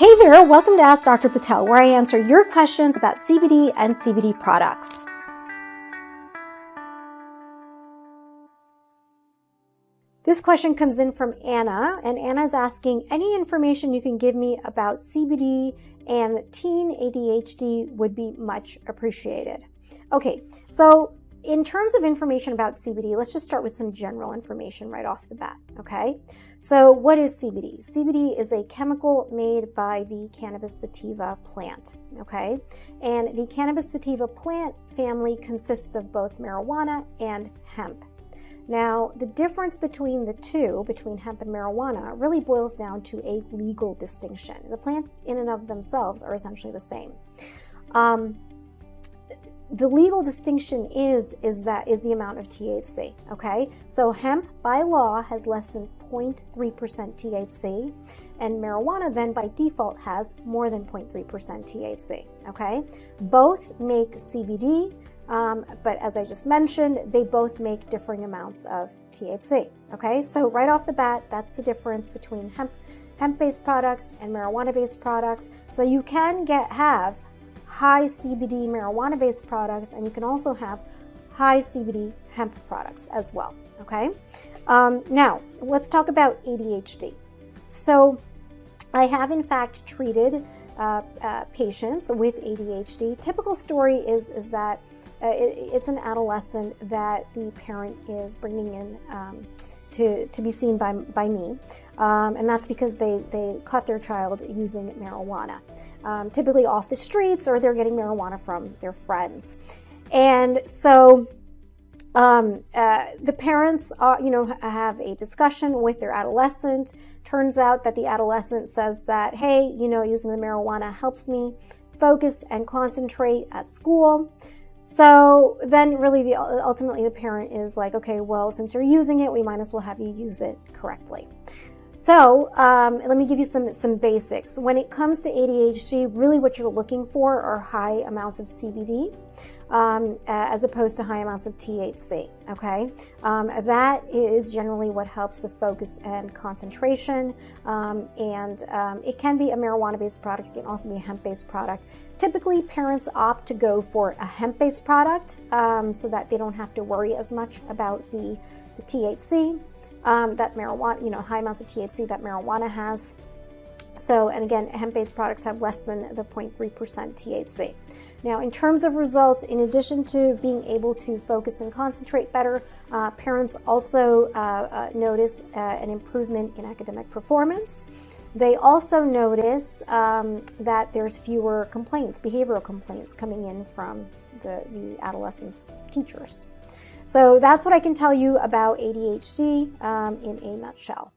Hey there, welcome to Ask Dr. Patel, where I answer your questions about CBD and CBD products. This question comes in from Anna, and Anna's asking, any information you can give me about CBD and teen ADHD would be much appreciated. Okay, so in terms of information about CBD, let's just start with some general information right off the bat, okay? So what is CBD? CBD is a chemical made by the cannabis sativa plant, okay? And the cannabis sativa plant family consists of both marijuana and hemp. Now, the difference between the two, between hemp and marijuana, really boils down to a legal distinction. The plants in and of themselves are essentially the same. The legal distinction is the amount of THC, okay? So hemp by law has less than 0.3% THC, and marijuana then by default has more than 0.3% THC, okay? Both make CBD, but as I just mentioned, they both make differing amounts of THC, okay? So right off the bat, that's the difference between hemp-based products and marijuana-based products. So you can have high CBD marijuana-based products, and you can also have high CBD hemp products as well, okay? Now, let's talk about ADHD. So I have, in fact, treated patients with ADHD. Typical story is that it's an adolescent that the parent is bringing in to be seen by me, and that's because they caught their child using marijuana. Typically off the streets, or they're getting marijuana from their friends. And so the parents have a discussion with their adolescent. Turns out that the adolescent says that, hey, using the marijuana helps me focus and concentrate at school. So then really ultimately the parent is like, okay, well, since you're using it, we might as well have you use it correctly. So let me give you some basics. When it comes to ADHD, really what you're looking for are high amounts of CBD as opposed to high amounts of THC, okay? That is generally what helps the focus and concentration, and it can be a marijuana-based product. It can also be a hemp-based product. Typically, parents opt to go for a hemp-based product so that they don't have to worry as much about the THC. That marijuana, high amounts of THC that marijuana has. So, and again, hemp-based products have less than the 0.3% THC. Now, in terms of results, in addition to being able to focus and concentrate better, parents also notice an improvement in academic performance. They also notice that there's fewer complaints, behavioral complaints coming in from the adolescents' teachers. So that's what I can tell you about ADHD in a nutshell.